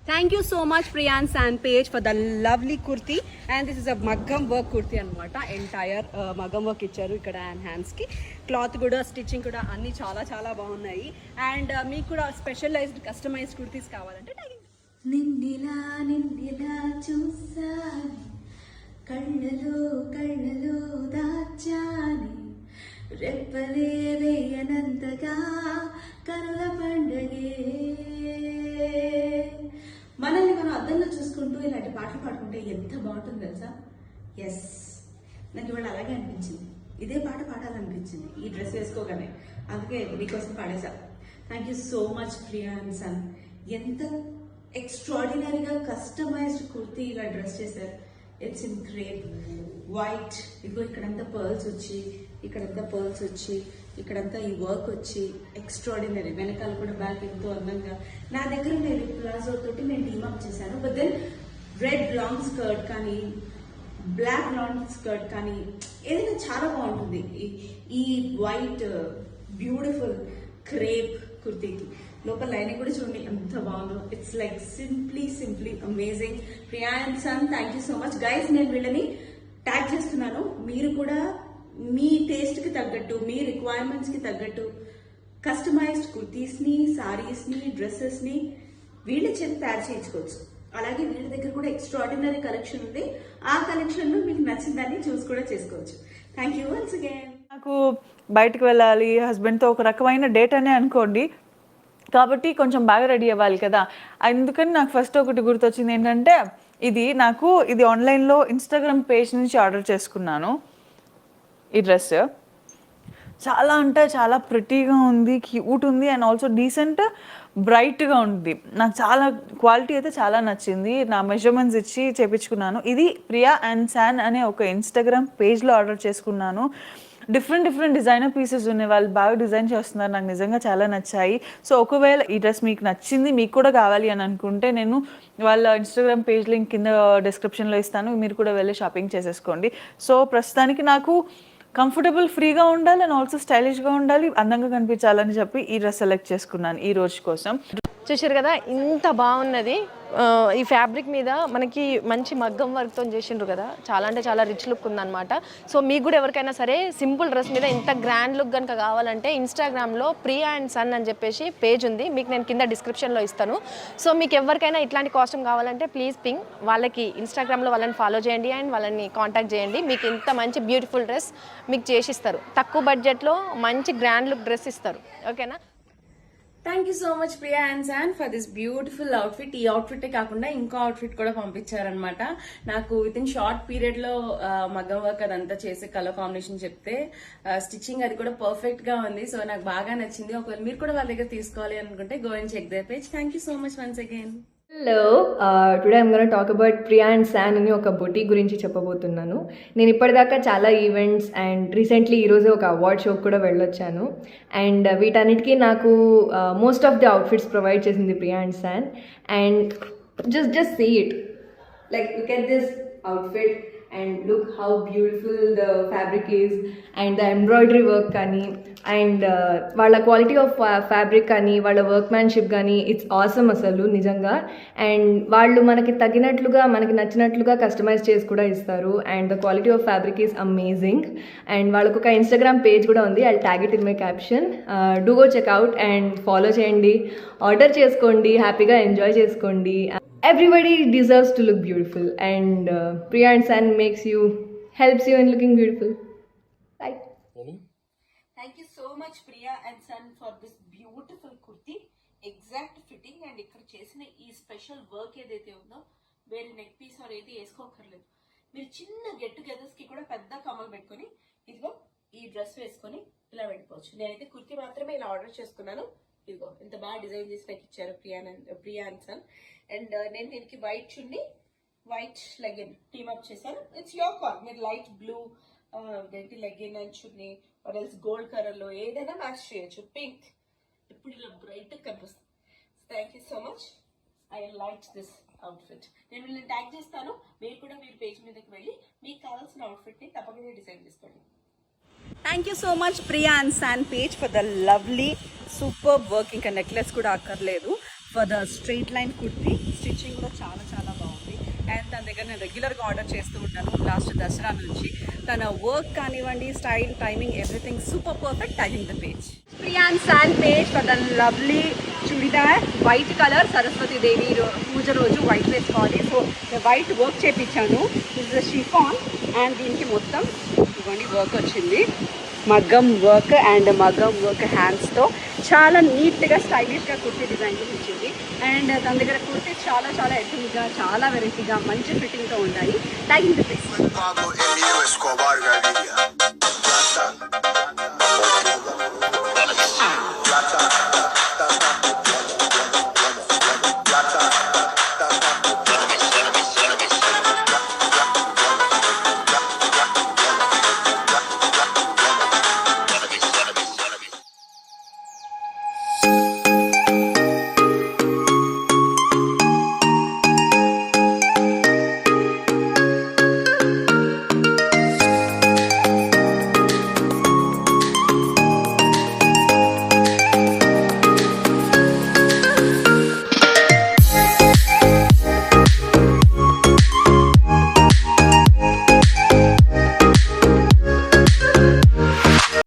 Thank you so much Priya and San Page for the lovely kurti, and this is a maggam work kurti anamata. Entire maggam work icharu ikkada and hands ki cloth kuda stitching kuda anni chala chala baagunayi, and meeku kuda specialized customized kurtis kavalante నిన్నిలా నిన్నిలా చూసాని కళ్ళలో కళ్ళలో దాచాని రెప్పలే వేయనంతగా కనుల పండగే. మనల్ని మనం అద్దంలో చూసుకుంటూ ఇలాంటి పాటలు పాడుకుంటే ఎంత బాగుంటుంది తెలుసా? ఎస్, నాకు ఇవాళ అలాగే అనిపించింది. ఇదే పాట పాడాలనిపించింది ఈ డ్రెస్ వేసుకోగానే, అందుకే మీకోసం పాడేసా. Thank you so much Priya and son. ఎంత ఎక్స్ట్రాడినరీగా కస్టమైజ్డ్ కుర్తీ ఇలా డ్రెస్ చేశారు. It's in crepe white. ఇదిగో ఇక్కడంతా పర్ల్స్ వచ్చి, ఇక్కడంతా పర్ల్స్ వచ్చి, ఇక్కడంతా ఈ వర్క్ వచ్చి ఎక్స్ట్రాడినరీ. వెనకాల కూడా బ్యాక్ ఎంతో అందంగా. నా దగ్గర నేను ప్లాజో తోటి నేను టీమప్ చేశాను. But then red long skirt కానీ, బ్లాక్ లాంగ్ స్కర్ట్ కానీ ఏదైనా చాలా బాగుంటుంది ఈ వైట్ బ్యూటిఫుల్ క్రేప్ కుర్తీకి. లోపల లైనింగ్ కూడా చూడండి ఎంత బాగుందో. It's like simply amazing. Priya and son, thank you so much guys. నేను వీళ్ళని ట్యాగ్ చేస్తున్నాను. మీరు కూడా మీ టేస్ట్ కి తగ్గట్టు, మీ రిక్వైర్మెంట్స్ కి తగ్గట్టు కస్టమైజ్డ్ కుర్తీస్ ని, సారీస్ ని, డ్రెస్సెస్ ని వీళ్ళ చేతి తయారు చేయించుకోవచ్చు. అలాగే వీళ్ళ దగ్గర కూడా ఎక్స్ట్రాడినరీ కలెక్షన్ ఉంది. ఆ కలెక్షన్ లో మీకు నచ్చిన దాన్ని చూస్ కూడా చేసుకోవచ్చు. Thank you once again. నాకు బయటకు వెళ్ళాలి, హస్బెండ్తో ఒక రకమైన డేట్ అనే అనుకోండి, కాబట్టి కొంచెం బాగా రెడీ అవ్వాలి కదా. అందుకని నాకు ఫస్ట్ ఒకటి గుర్తొచ్చింది ఏంటంటే, ఇది ఆన్లైన్లో ఇన్స్టాగ్రామ్ పేజ్ నుంచి ఆర్డర్ చేసుకున్నాను. ఈ డ్రెస్ చాలా అంటే చాలా ప్రిటీగా ఉంది, క్యూట్ ఉంది, అండ్ ఆల్సో డీసెంట్ బ్రైట్గా ఉంది. నాకు చాలా క్వాలిటీ అయితే చాలా నచ్చింది. నా మెజర్మెంట్స్ ఇచ్చి చేపించుకున్నాను. ఇది ప్రియా అండ్ శాన్ అనే ఒక ఇన్స్టాగ్రామ్ పేజ్లో ఆర్డర్ చేసుకున్నాను. డిఫరెంట్ డిజైనర్ పీసెస్ ఉన్నాయి, వాళ్ళు బాగా డిజైన్ చేస్తున్నారు. నాకు నిజంగా చాలా నచ్చాయి. సో ఒకవేళ ఈ డ్రెస్ మీకు నచ్చింది, మీకు కూడా కావాలి అని అనుకుంటే, నేను వాళ్ళ ఇన్స్టాగ్రామ్ పేజ్ లింక్ కింద డిస్క్రిప్షన్లో ఇస్తాను, మీరు కూడా వెళ్ళి షాపింగ్ చేసేసుకోండి. సో ప్రస్తుతానికి నాకు కంఫర్టబుల్, ఫ్రీగా ఉండాలి, అండ్ ఆల్సో స్టైలిష్గా ఉండాలి, అందంగా కనిపించాలని చెప్పి ఈ డ్రెస్ సెలెక్ట్ చేసుకున్నాను ఈ రోజు కోసం. చూసారు కదా ఇంత బాగున్నది. ఈ ఫ్యాబ్రిక్ మీద మనకి మంచి మగ్గం వర్క్తో చేసిండ్రు కదా, చాలా అంటే చాలా రిచ్ లుక్ ఉందన్నమాట. సో మీకు కూడా ఎవరికైనా సరే సింపుల్ డ్రెస్ మీద ఇంత గ్రాండ్ లుక్ కనుక కావాలంటే ఇన్స్టాగ్రామ్లో ప్రియా అండ్ సన్ అని చెప్పేసి పేజ్ ఉంది, మీకు నేను కింద డిస్క్రిప్షన్లో ఇస్తాను. సో మీకు ఎవరికైనా ఇట్లాంటి కాస్ట్యూమ్ కావాలంటే ప్లీజ్ పింగ్ వాళ్ళకి ఇన్స్టాగ్రామ్లో వాళ్ళని ఫాలో చేయండి అండ్ వాళ్ళని కాంటాక్ట్ చేయండి. మీకు ఇంత మంచి బ్యూటిఫుల్ డ్రెస్ మీకు చేసిస్తారు, తక్కువ బడ్జెట్లో మంచి గ్రాండ్ లుక్ డ్రెస్ ఇస్తారు. ఓకేనా? Thank you so much Priya and San for this beautiful outfit. ఈ అవుట్ఫిట్ కాకుండా ఇంకో అవుట్ఫిట్ కూడా పంపించారనమాట. నాకు విత్ ఇన్ షార్ట్ పీరియడ్ లో మగ్గం వర్క్ అదంతా చేసి కలర్ కాంబినేషన్ చెప్తే స్టిచ్చింగ్ అది కూడా పర్ఫెక్ట్ గా ఉంది. సో నాకు బాగా నచ్చింది. ఒకవేళ మీరు కూడా వాళ్ళ దగ్గర తీసుకోవాలి అనుకుంటే go and check their page. Thank you so much once again. Hello, today I'm gonna talk about Priya and Shaan అని ఒక బొటిక్ గురించి చెప్పబోతున్నాను. నేను ఇప్పటిదాకా చాలా ఈవెంట్స్ అండ్ రీసెంట్లీ ఈరోజు ఒక అవార్డ్ షోకి కూడా వెళ్ళొచ్చాను. అండ్ వీటన్నిటికీ నాకు most of the outfits provide చేసింది Priya and San. And just see it, like look at this outfit and look how beautiful the fabric is, and the embroidery work కానీ, and వాళ్ళ క్వాలిటీ ఆఫ్ ఫ్యాబ్రిక్ కానీ, వాళ్ళ workmanship కానీ it's awesome అసలు నిజంగా. And వాళ్ళు మనకి తగినట్లుగా, మనకి నచ్చినట్లుగా కస్టమైజ్ చేసి కూడా ఇస్తారు. And the quality of fabric is amazing. And వాళ్ళకు ఒక ఇన్స్టాగ్రామ్ పేజ్ కూడా ఉంది, I tag it in my caption. Do go checkout and follow చేయండి, ఆర్డర్ చేసుకోండి, హ్యాపీగా ఎంజాయ్ చేసుకోండి. Everybody deserves to look beautiful, and Priya and San helps you in looking beautiful. Bye. Thank you so much Priya and son for this beautiful kurti, exact fitting. And ఇక్కడ చేసిన ఈ special work ఏదైతే ఉందో, వేరే neck piece are ఏది వేసుకోకర్లేదు. మీరు చిన్న get togethers కి కూడా పెద్ద కమ్మలు పెట్టుకొని ఇదిగో ఈ డ్రెస్ వేసుకొని ఇలా వెళ్ళిపోవచ్చు. నేనైతే కుర్తీ మాత్రమే ఇలా ఆర్డర్ చేసుకున్నాను. ఇదిగో ఎంత బాగా డిజైన్ చేసి నాకు ఇచ్చారు ప్రియా అండ్ సన్. అండ్ నేను దీనికి white chunni, white legging team up చేశాను. It's your call. మీరు light blue legging and chunni or else gold colour లో ఏదైనా మ్యాచ్ చేయొచ్చు. పింక్ ఇప్పుడు ఇలా బ్రైట్ కనిపిస్తుంది. Thank you so much. I like this outfit. నేను వీళ్ళని ట్యాగ్ చేస్తాను. మీరు కూడా మీరు పేజ్ మీదకి వెళ్ళి మీకు కావాల్సిన అవుట్ఫిట్ ని తప్పకుండా డిజైన్ చేసుకోండి. Thank you so much Priya and San Page for the lovely superb work. ఇంకా నెక్లెస్ కూడా అక్కర్లేదు, for the straight line kurti. Stitching కూడా చాలా చాలా బాగుంది. అండ్ తన దగ్గర నేను రెగ్యులర్గా ఆర్డర్ చేస్తూ ఉంటాను లాస్ట్ దసరా నుంచి. తన వర్క్ కానివ్వండి, style, timing, everything super perfect. Timing the page. Priyan San page for the lovely churidar, white colour. Saraswati Devi పూజ రోజు వైట్ వేసుకోవాలి, సో వైట్ వర్క్ చేపించాను. దిస్ ఇస్ షిఫాన్ అండ్ దీనికి మొత్తం ఇవ్వండి వర్క్ వచ్చింది. మగ్గం వర్క్ అండ్ మగ్గం వర్క్ హ్యాండ్స్తో చాలా నీట్గా స్టైలిష్గా కుర్తీ డిజైన్ వచ్చింది. అండ్ తన దగ్గర కుర్తీ చాలా చాలా ఎథనిక్గా, చాలా వెరైటీగా, మంచి ఫిట్టింగ్తో ఉంటాయి. Timing the page. Pablo Emilio Escobar Gaviria. Plata.